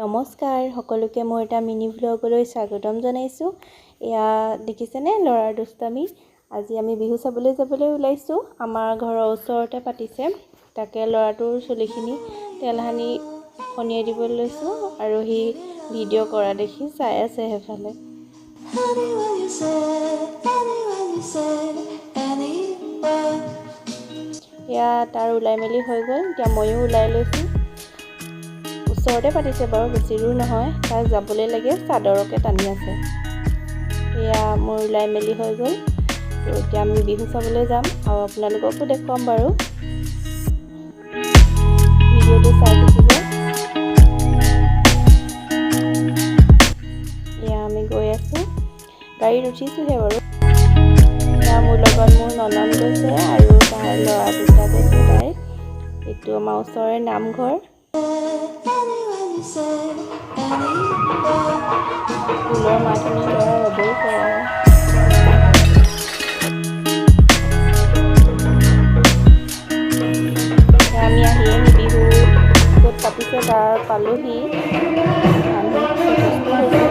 নমস্কাৰ সকলোকে মই এটা মিনি ভ্লগলৈ স্বাগতম জনাইছোঁ। এয়া দেখিছেনে ল'ৰাৰ দুষ্টামি। আজি আমি বিহু চাবলৈ যাবলৈ ওলাইছোঁ। আমাৰ ঘৰৰ ওচৰতে পাতিছে, তাকে ল'ৰাটোৰ চুলিখিনি তেল সানি খনিয়াই দিবলৈ লৈছোঁ আৰু সি ভিডিঅ' কৰা দেখি চাই আছে সেইফালে। এয়া তাৰ ওলাই মেলি হৈ গ'ল, এতিয়া ময়ো ওলাই লৈছোঁ। ওচৰতে পাতিছে বাৰু, বেছি দূৰ নহয়, তাক যাবলৈ লাগে, চাদৰকে টানি আছে। এয়া মোৰ ওলাই মেলি হৈ গ'ল, তো এতিয়া আমি বিহু চাবলৈ যাম আৰু আপোনালোককো দেখুৱাম বাৰু। ভিডিঅ'টো চাই থাকিব। এয়া আমি গৈ আছোঁ, গাড়ীত উঠিছোঁহে বাৰু। এয়া মোৰ লগত মোৰ ননন গৈছে আৰু তাৰ ল'ৰা দুটা গৈছে তাইৰ। এইটো আমাৰ ওচৰৰে নামঘৰ। ফুলৰ মাতনি ল'ৰা ৰ'বই পৰা নাই। আমি আহিয়ে বিহু ক'ত পাতিছে তাৰ পালোহি। মানুহ যথেষ্ট হৈছে।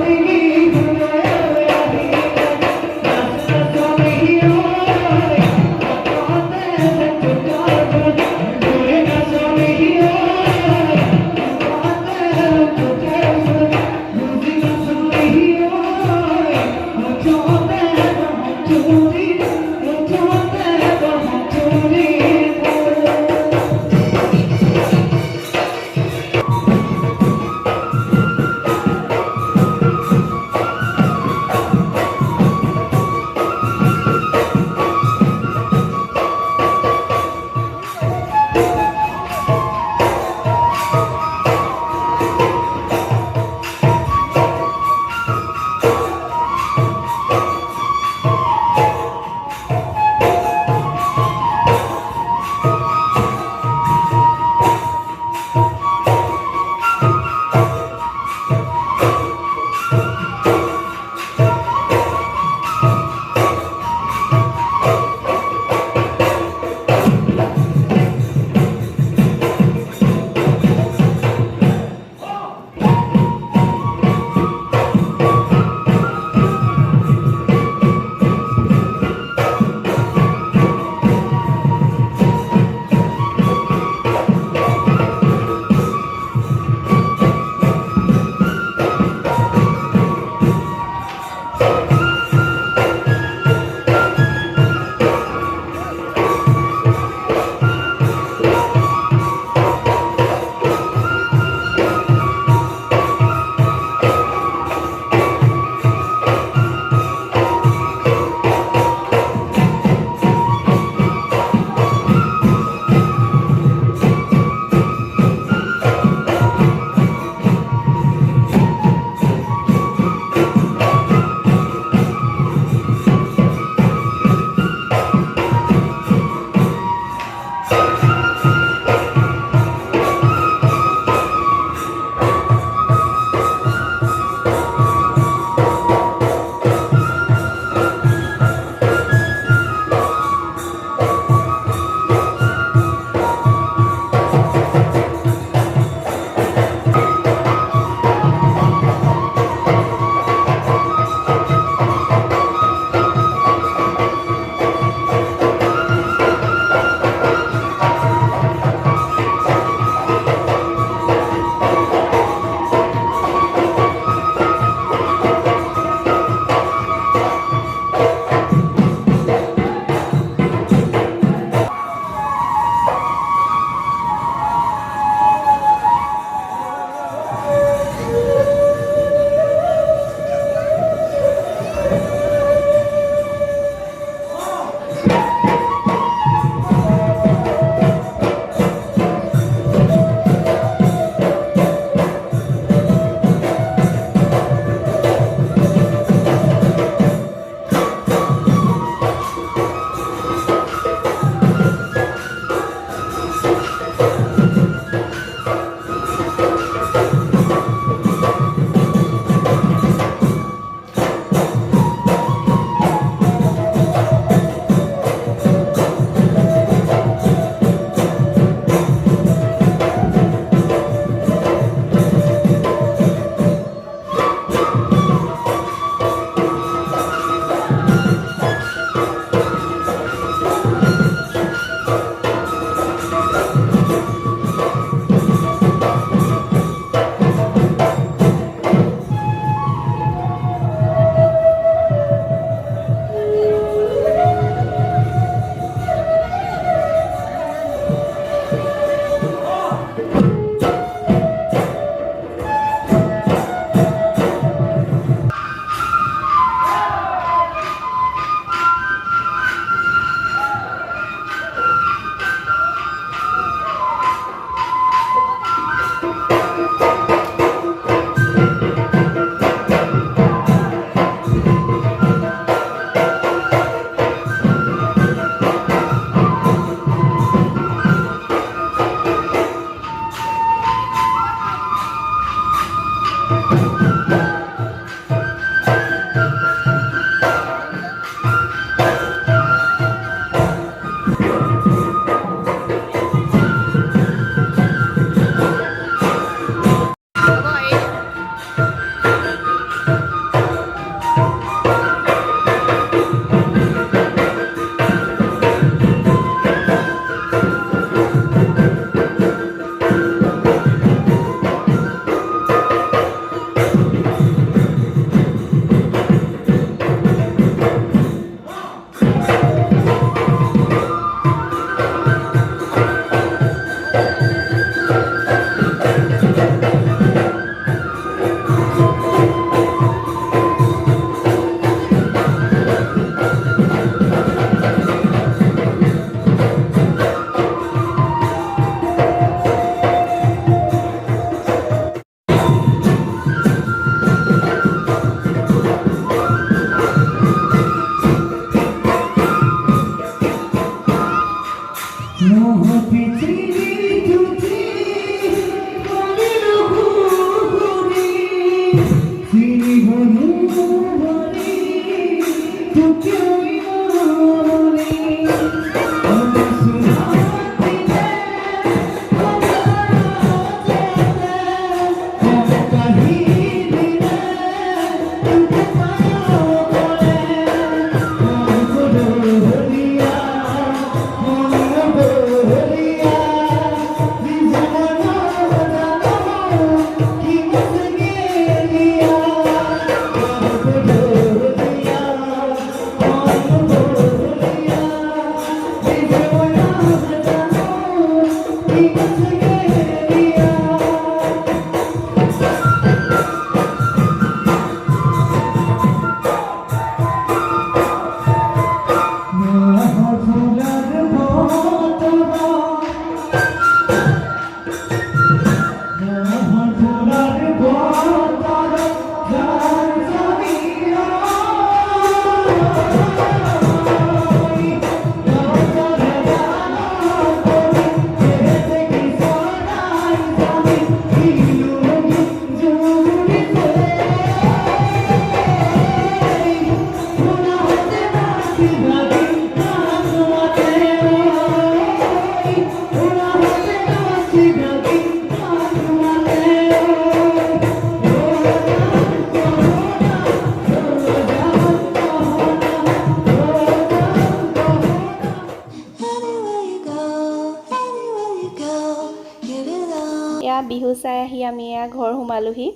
বিহু চাই আহি আমি ঘৰ সোমালোহি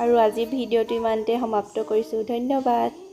আৰু আজি ভিডিঅ'টো ইমানতে সমাপ্ত কৰিছোঁ। ধন্যবাদ।